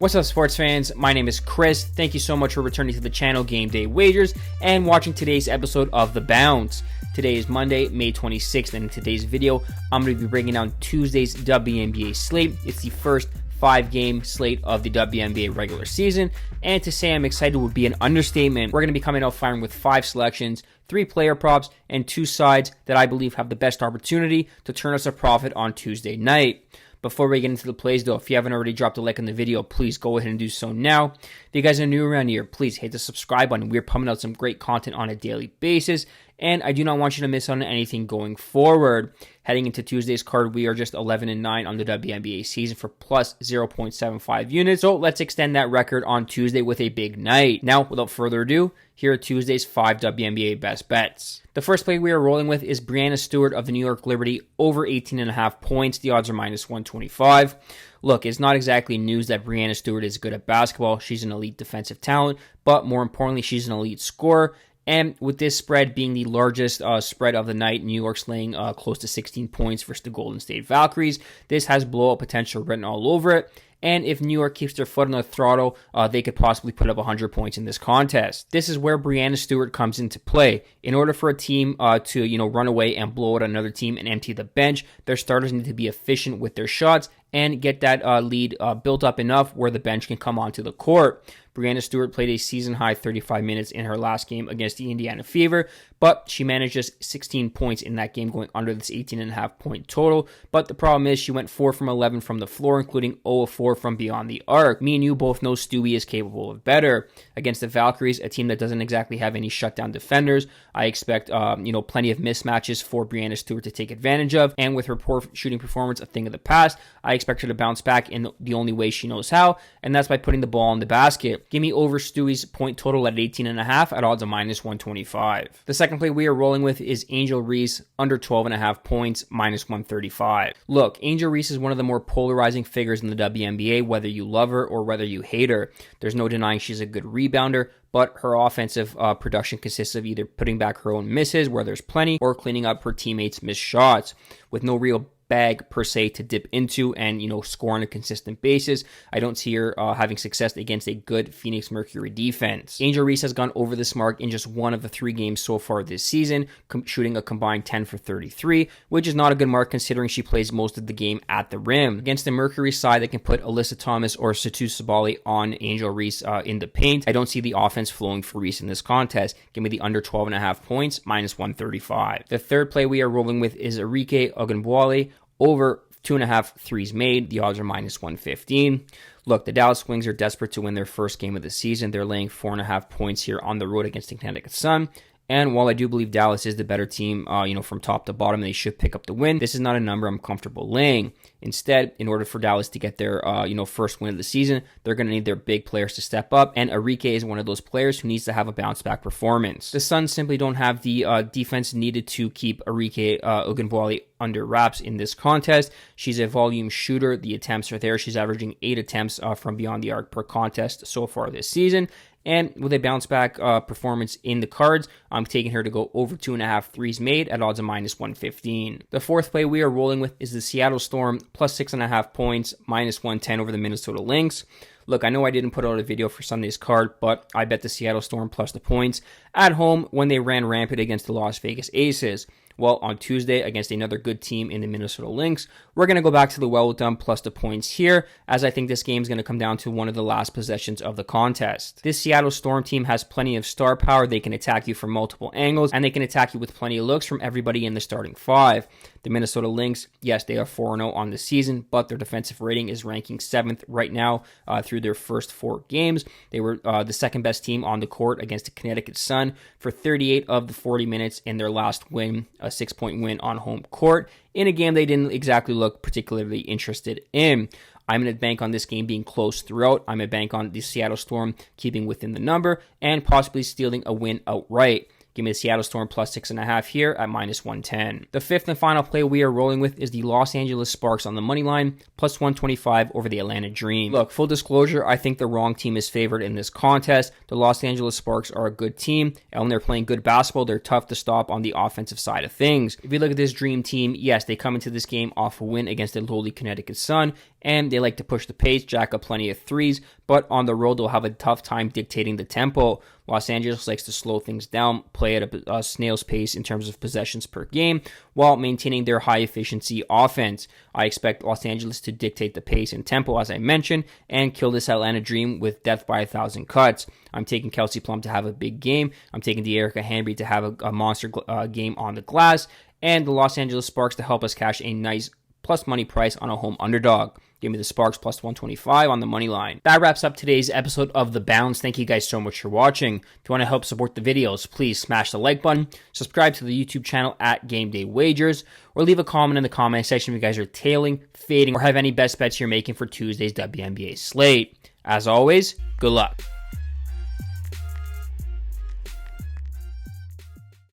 What's up, sports fans? My name is Chris. Thank you so much for returning to the channel Game Day Wagers and watching today's episode of The Bounce. Today is Monday, May 26th, and in today's video, I'm going to be breaking down Tuesday's WNBA slate. It's the first 5-game slate of the WNBA regular season, and to say I'm excited would be an understatement. We're going to be coming out firing with 5 selections, 3 player props, and 2 sides that I believe have the best opportunity to turn us a profit on Tuesday night. Before we get into the plays though, if you haven't already dropped a like on the video, please go ahead and do so now. If you guys are new around here, please hit the subscribe button. We're pumping out some great content on a daily basis, and I do not want you to miss out on anything going forward. Heading into Tuesday's card, we are just 11-9 on the WNBA season for plus 0.75 units. So let's extend that record on Tuesday with a big night. Now, without further ado, here are Tuesday's 5 WNBA best bets. The first play we are rolling with is Breanna Stewart of the New York Liberty over 18.5 points. The odds are minus 125. Look, it's not exactly news that Breanna Stewart is good at basketball. She's an elite defensive talent, but more importantly, she's an elite scorer. And with this spread being the largest spread of the night, New York's laying close to 16 points versus the Golden State Valkyries. This has blowout potential written all over it. And if New York keeps their foot on the throttle, they could possibly put up 100 points in this contest. This is where Breanna Stewart comes into play. In order for a team to run away and blow out another team and empty the bench, their starters need to be efficient with their shots and get that lead built up enough where the bench can come onto the court. Breanna Stewart played a season-high 35 minutes in her last game against the Indiana Fever, but she managed just 16 points in that game, going under this 18.5 point total. But the problem is she went 4 from 11 from the floor, including 0 of 4 from beyond the arc. Me and you both know Stewie is capable of better. Against the Valkyries, a team that doesn't exactly have any shutdown defenders, I expect plenty of mismatches for Breanna Stewart to take advantage of. And with her poor shooting performance, a thing of the past, I expect her to bounce back in the only way she knows how, and that's by putting the ball in the basket. Give me over Stewie's point total at 18.5 at odds of minus 125. The second play we are rolling with is Angel Reese under 12.5 points, minus 135. Look, Angel Reese is one of the more polarizing figures in the WNBA, whether you love her or whether you hate her. There's no denying she's a good rebounder, but her offensive production consists of either putting back her own misses, where there's plenty, or cleaning up her teammates' missed shots. With no real bag per se to dip into and score on a consistent basis, I don't see her having success against a good Phoenix Mercury defense. Angel Reese has gone over this mark in just one of the 3 games so far this season, shooting a combined 10 for 33, which is not a good mark considering she plays most of the game at the rim. Against the Mercury side that can put Alyssa Thomas or Satu Sabali on Angel Reese in the paint, I don't see the offense flowing for Reese in this contest. Give me the under 12.5 points, minus 135. The third play we are rolling with is Arike Ogunbowale over 2.5 threes made. The odds are minus 115. Look, the Dallas Wings are desperate to win their first game of the season. They're laying 4.5 points here on the road against the Connecticut Sun. And while I do believe Dallas is the better team, from top to bottom, they should pick up the win. This is not a number I'm comfortable laying. Instead, in order for Dallas to get their, first win of the season, they're going to need their big players to step up. And Arike is one of those players who needs to have a bounce back performance. The Suns simply don't have the defense needed to keep Arike Ogunbowale under wraps in this contest. She's a volume shooter. The attempts are there. She's averaging 8 attempts from beyond the arc per contest so far this season. And with a bounce back performance in the cards, I'm taking her to go over 2.5 threes made at odds of minus 115. The fourth play we are rolling with is the Seattle Storm plus 6.5 points, minus 110 over the Minnesota Lynx. Look, I know I didn't put out a video for Sunday's card, but I bet the Seattle Storm plus the points at home when they ran rampant against the Las Vegas Aces. Well, on Tuesday, against another good team in the Minnesota Lynx, we're going to go back to the well with them plus the points here, as I think this game is going to come down to one of the last possessions of the contest. This Seattle Storm team has plenty of star power. They can attack you from multiple angles, and they can attack you with plenty of looks from everybody in the starting 5. The Minnesota Lynx, yes, they are 4-0 on the season, but their defensive rating is ranking 7th right now through their first 4 games. They were the second best team on the court against the Connecticut Sun for 38 of the 40 minutes in their last win, a 6-point win on home court, in a game they didn't exactly look particularly interested in. I'm going to bank on this game being close throughout. I'm going to bank on the Seattle Storm keeping within the number and possibly stealing a win outright. Give me the Seattle Storm plus 6.5 here at minus 110. The fifth and final play we are rolling with is the Los Angeles Sparks on the money line, plus 125 over the Atlanta Dream. Look, full disclosure, I think the wrong team is favored in this contest. The Los Angeles Sparks are a good team, and when they're playing good basketball, they're tough to stop on the offensive side of things. If you look at this Dream team, yes, they come into this game off a win against the lowly Connecticut Sun, and they like to push the pace, jack up plenty of threes, but on the road they'll have a tough time dictating the tempo. Los Angeles likes to slow things down, play at a snail's pace in terms of possessions per game, while maintaining their high efficiency offense. I expect Los Angeles to dictate the pace and tempo, as I mentioned, and kill this Atlanta Dream with death by 1,000 cuts. I'm taking Kelsey Plum to have a big game. I'm taking De'Erica Hamby to have a monster game on the glass, and the Los Angeles Sparks to help us cash a nice plus money price on a home underdog. Give me the Sparks plus 125 on the money line. That wraps up today's episode of The Bounce. Thank you guys so much for watching. If you want to help support the videos, please smash the like button, subscribe to the YouTube channel at Game Day Wagers, or leave a comment in the comment section if you guys are tailing, fading, or have any best bets you're making for Tuesday's WNBA slate. As always, good luck.